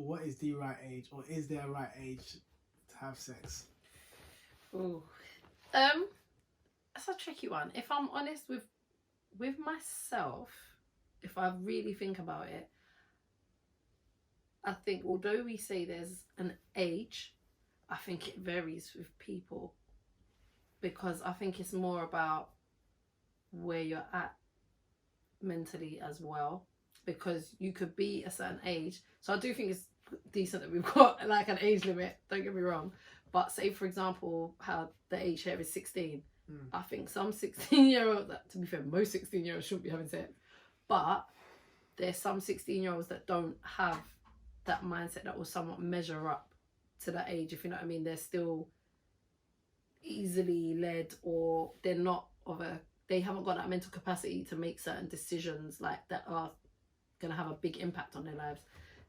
what is the right age, or is there a right age to have sex? Ooh. That's a tricky one. If I'm honest with myself, if I really think about it, I think although we say there's an age, I think it varies with people, because I think it's more about where you're at mentally as well, because you could be a certain age. So I do think it's decent that we've got like an age limit, don't get me wrong, but say for example how the age here is 16. I think some 16-year-olds, to be fair, most 16-year-olds shouldn't be having sex, but there's some 16-year-olds that don't have that mindset that will somewhat measure up to that age, if you know what I mean. They're still easily led, or they haven't got that mental capacity to make certain decisions like that are going to have a big impact on their lives.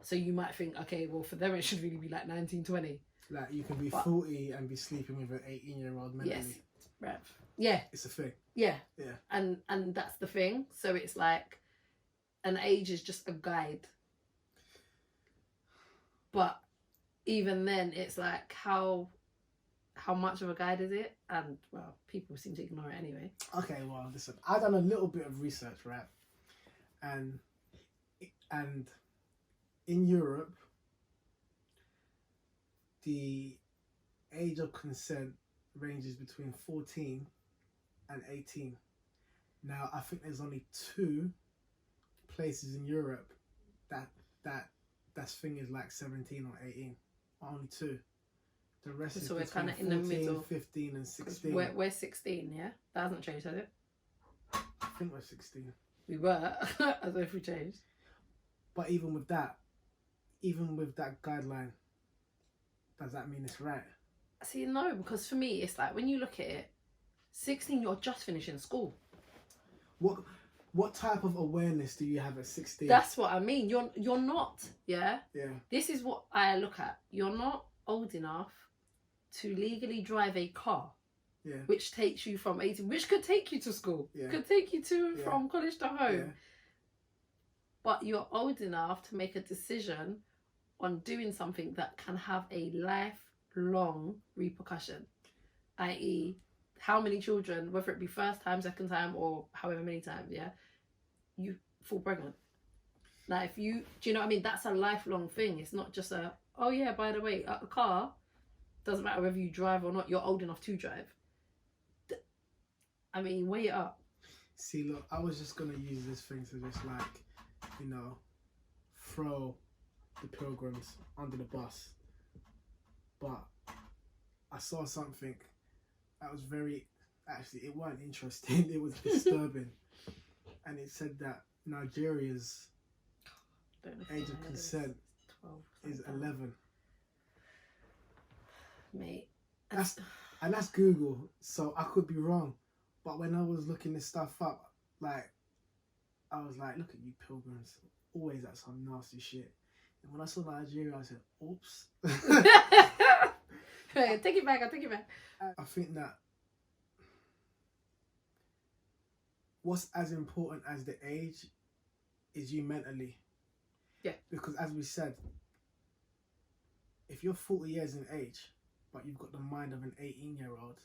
So you might think, okay, well for them it should really be like 19, 20. Like you can be 40 and be sleeping with an 18-year-old mentally. Yes, right. Yeah. It's a thing. Yeah. Yeah. And that's the thing. So it's like an age is just a guide. But even then it's like how much of a guide is it? And well, people seem to ignore it anyway. Okay, well listen, I've done a little bit of research, right? And in Europe, the age of consent ranges between 14 and 18. Now, I think there's only 2 places in Europe that's thing is like 17 or 18. Only 2. The rest is so we're between kind of in the 14, middle. 15 and 16. We're 16, yeah? That hasn't changed, has it? I think we're 16. We were, as if we changed. But even with that guideline, does that mean it's right? See, no, because for me, it's like when you look at it, 16, you're just finishing school. What type of awareness do you have at 16? That's what I mean. You're not, yeah? Yeah. This is what I look at. You're not old enough to legally drive a car. Yeah. Which takes you from 18, which could take you to school. Yeah. Could take you to from college to home. Yeah. But you're old enough to make a decision on doing something that can have a lifelong repercussion, i.e. how many children, whether it be first time, second time, or however many times, yeah, you fall pregnant. Like if you, do you know what I mean? That's a lifelong thing. It's not just a, oh yeah, by the way, a car, doesn't matter whether you drive or not, you're old enough to drive. I mean, weigh it up. See, look, I was just going to use this thing to just like, you know, throw the pilgrims under the bus. But I saw something that was actually, it wasn't interesting, it was disturbing. And it said that Nigeria's age of consent is 11. Mate. That's Google, so I could be wrong. But when I was looking this stuff up, like, I was like, look at you pilgrims, always at some nasty shit. And when I saw Nigeria, I said, oops. Take it back, I'll take it back. I think that what's as important as the age is you mentally. Yeah. Because as we said, if you're 40 years in age, but you've got the mind of an 18-year-old,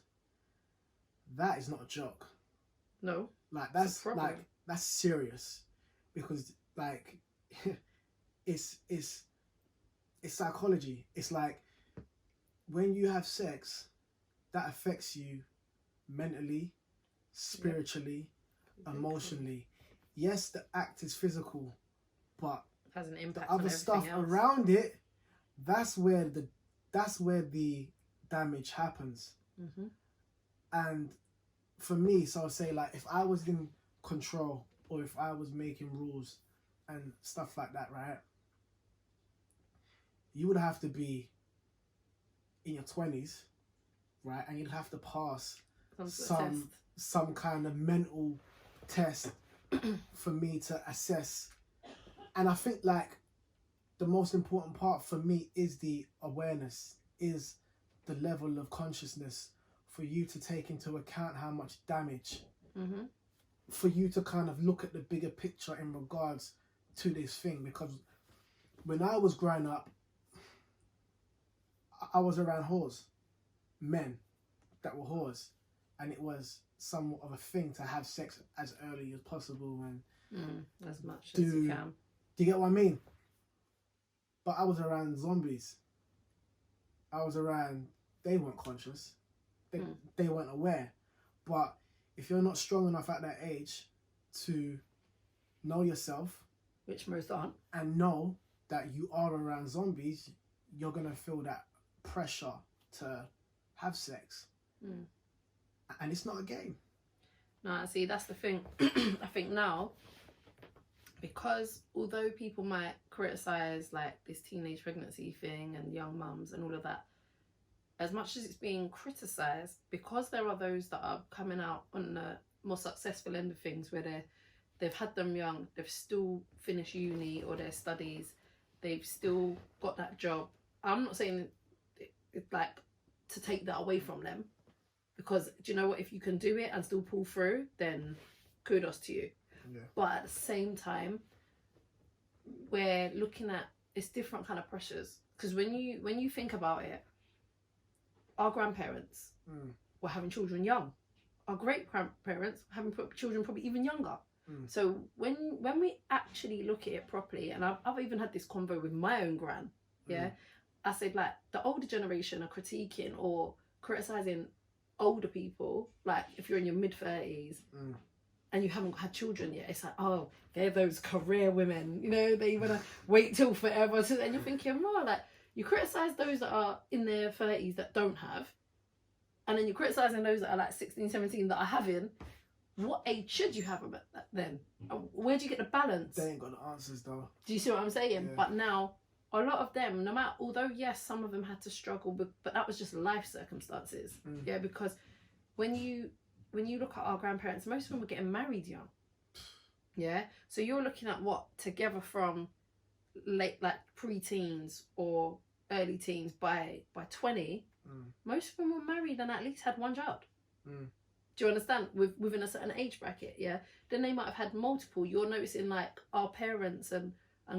that is not a joke. No. Like that's serious, because like it's psychology. It's like when you have sex, that affects you mentally, spiritually, emotionally. Yes, the act is physical, but it has an impact the other on stuff else. around it, that's where the damage happens. Mm-hmm. And for me, so I'll say, like, if I was in control, or if I was making rules and stuff like that, right, you would have to be in your 20s, right, and you'd have to pass some kind of mental test for me to assess. And I think, like, the most important part for me is the awareness, is the level of consciousness, for you to take into account how much damage, for you to kind of look at the bigger picture in regards to this thing. Because when I was growing up, I was around whores, men that were whores, and it was somewhat of a thing to have sex as early as possible and as much as you can. Do you get what I mean? But I was around zombies. I was around. They weren't conscious. They weren't aware. But if you're not strong enough at that age to know yourself, which most aren't, and know that you are around zombies, you're gonna feel that pressure to have sex. And it's not a game. No, see, that's the thing. I think now, because although people might criticize like this teenage pregnancy thing and young mums and all of that, as much as it's being criticized, because there are those that are coming out on the more successful end of things where they've had them young, they've still finished uni or their studies, they've still got that job. I'm not saying it's like to take that away from them, because do you know what, if you can do it and still pull through, then kudos to you. Yeah. But at the same time, we're looking at, it's different kind of pressures, because when you think about it, our grandparents were having children young, our great grandparents were having children probably even younger. So when we actually look at it properly, and I've even had this convo with my own gran, I said, like, the older generation are critiquing or criticizing older people, like if you're in your mid-30s and you haven't had children yet, it's like, oh, they're those career women, you know, they want to wait till forever. And you're thinking, well, like, you criticize those that are in their 30s that don't have, and then you're criticizing those that are like 16, 17 that are having. What age should you have them at then? Where do you get the balance? They ain't got the answers though. Do you see what I'm saying? Yeah. But now, a lot of them, no matter, although yes, some of them had to struggle, but that was just life circumstances. Yeah, because when you look at our grandparents, most of them were getting married young. Yeah, so you're looking at what, together from late, like pre-teens or early teens, by 20, most of them were married and at least had one child. Do you understand? Within a certain age bracket, yeah. Then they might have had multiple. You're noticing like our parents and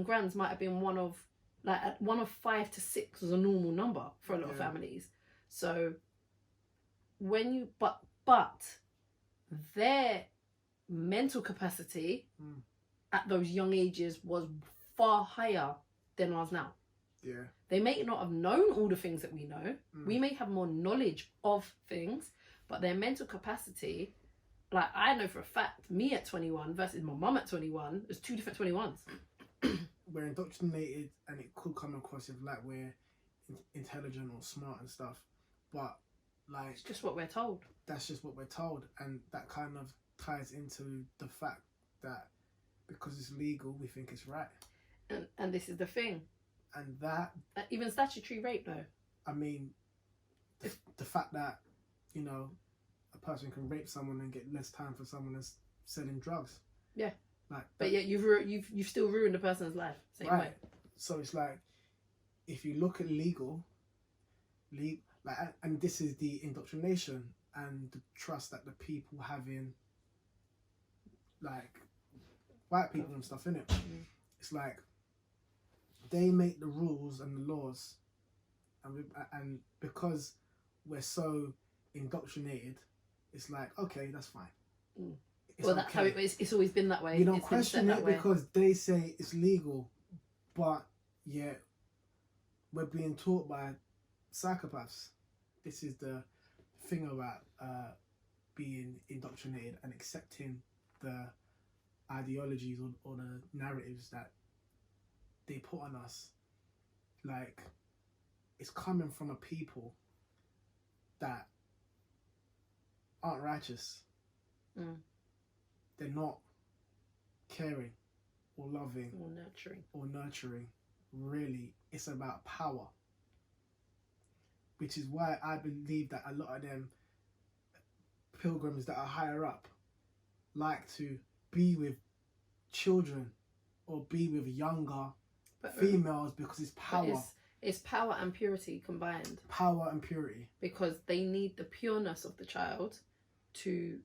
grands might have been one of 5 to 6 was a normal number for a lot of families. So when you but their mental capacity at those young ages was far higher than ours now. Yeah. They may not have known all the things that we know. We may have more knowledge of things, but their mental capacity, like I know for a fact, me at 21 versus my mum at 21, there's 2 different 21s. We're indoctrinated, and it could come across as like we're intelligent or smart and stuff, but like it's just what we're told. That's just what we're told, and that kind of ties into the fact that because it's legal, we think it's right. And this is the thing. And that even statutory rape, though. I mean, the fact that, you know, a person can rape someone and get less time for someone that's selling drugs. Yeah. Like, but yet you've still ruined a person's life. Same way. So it's like, if you look at and this is the indoctrination and the trust that the people have in, like, white people and stuff, innit? It's like, they make the rules and the laws, and because we're so indoctrinated, it's like, okay, that's fine. Well, that's how it's always been that way. You don't question it because they say it's legal, but yeah, we're being taught by psychopaths. This is the thing about being indoctrinated and accepting the ideologies or the narratives that they put on us. Like, it's coming from a people that aren't righteous. They're not caring or loving or nurturing. Really, it's about power, which is why I believe that a lot of them pilgrims that are higher up like to be with children or be with younger females, because it's power. It's power and purity combined. Power and purity. Because they need the pureness of the child to,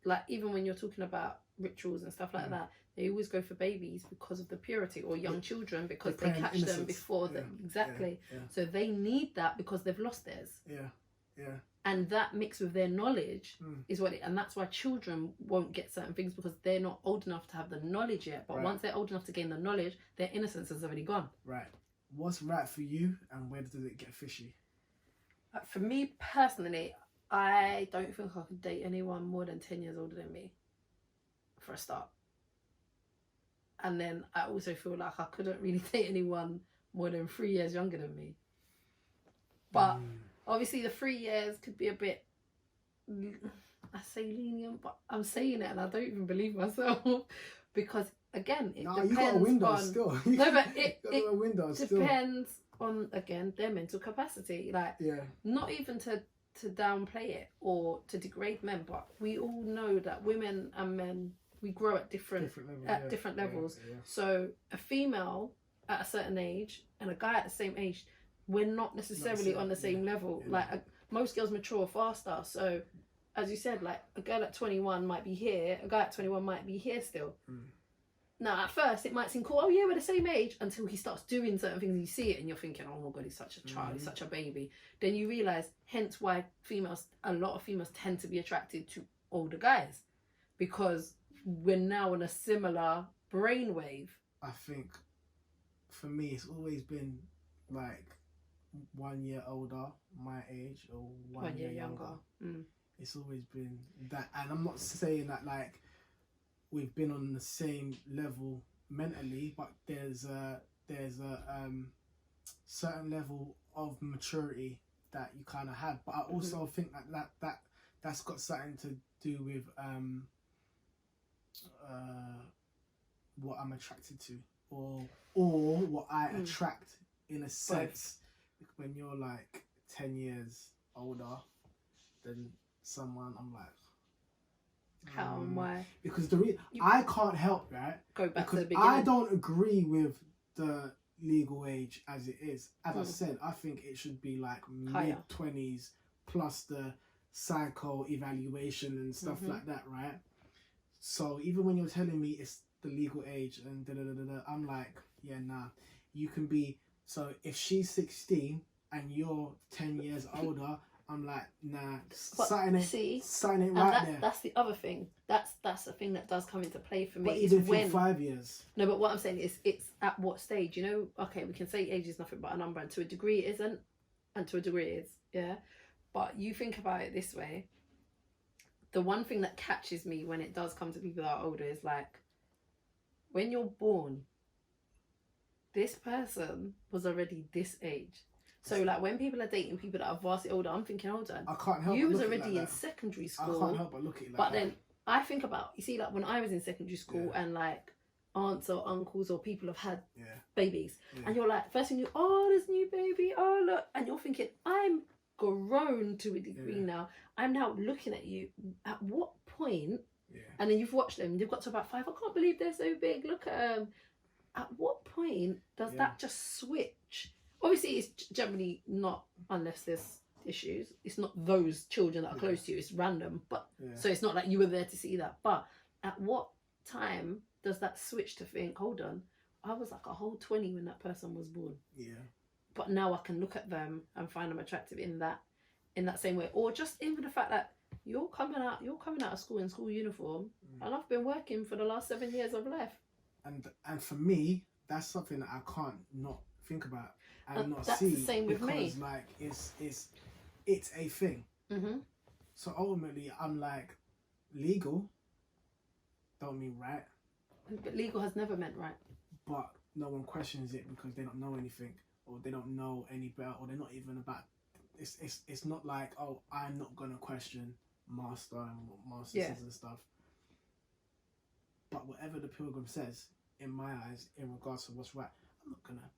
like, even when you're talking about rituals and stuff like that, they always go for babies because of the purity, or young children because they catch innocence. them before exactly. So they need that because they've lost theirs. And that mixed with their knowledge is what and that's why children won't get certain things, because they're not old enough to have the knowledge yet. But once they're old enough to gain the knowledge, their innocence has already gone. Right. What's right for you, and where does it get fishy? For me personally, I don't think I could date anyone more than 10 years older than me, for a start. And then I also feel like I couldn't really date anyone more than 3 years younger than me. But obviously the 3 years could be a bit, I say lenient, but I'm saying it and I don't even believe myself. Because again, it depends you got a window on... still. No, but it depends on, again, their mental capacity. Like, not even to downplay it or to degrade men, but we all know that women and men, we grow at different levels. So a female at a certain age and a guy at the same age, we're not necessarily on the same level. Like most girls mature faster. So as you said, like a girl at 21 might be here, a guy at 21 might be here still. Now at first it might seem cool, oh yeah, we're the same age, until he starts doing certain things and you see it and you're thinking, oh my god, he's such a child, he's such a baby. Then you realise, hence why a lot of females tend to be attracted to older guys, because we're now on a similar brainwave. I think for me it's always been like 1 year older, my age, or 1 year younger. It's always been that, and I'm not saying that like we've been on the same level mentally, but there's a certain level of maturity that you kind of have. But I also think that's got something to do with what I'm attracted to, or what I attract, in a sense. When you're like 10 years older than someone, I'm like, how and why? Because I can't help that. Go back because to the beginning. I don't agree with the legal age as it is. As I said, I think it should be like mid-20s plus the psycho evaluation and stuff like that, right? So even when you're telling me it's the legal age and I'm like, yeah, nah. You can be, so if she's 16 and you're 10 years older, I'm like, nah, something ain't right there. That's the other thing. That's the thing that does come into play for me. But even for 5 years. No, but what I'm saying is, it's at what stage, you know? Okay, we can say age is nothing but a number, and to a degree it isn't, and to a degree it is, yeah? But you think about it this way. The one thing that catches me when it does come to people that are older is like, when you're born, this person was already this age. So like when people are dating people that are vastly older, I'm thinking, hold on, I can't help you but was look at it already like in that. secondary school. I can't help but look at it like but that. then I think about, you see, like when I was in secondary school and like aunts or uncles or people have had babies, and you're like, first thing you, oh, there's a new baby, oh look, and you're thinking, I'm grown to a degree now. I'm now looking at you. At what point? And then you've watched them. They've got to about 5. I can't believe they're so big. Look at them. At what point does that just switch? Obviously, it's generally not, unless there's issues. It's not those children that are close to you. It's random. But so it's not like you were there to see that. But at what time does that switch to think, hold on, I was like a whole 20 when that person was born. But now I can look at them and find them attractive in that same way. Or just even the fact that you're coming out of school in school uniform, and I've been working for the last 7 years of life. And for me, that's something that I can't not think about and not that's see. The same with me. Because like it's a thing. So ultimately, I'm like, legal don't mean right. But legal has never meant right. But no one questions it because they don't know anything, or they don't know any better, or they're not even about. It's not like, oh, I'm not gonna question master and what master says and stuff. But whatever the pilgrim says, in my eyes, in regards to what's right, I'm not gonna.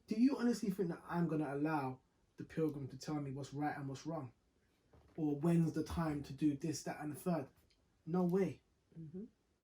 Do you honestly think that I'm gonna allow the pilgrim to tell me what's right and what's wrong, or when's the time to do this, that, and the third? No way.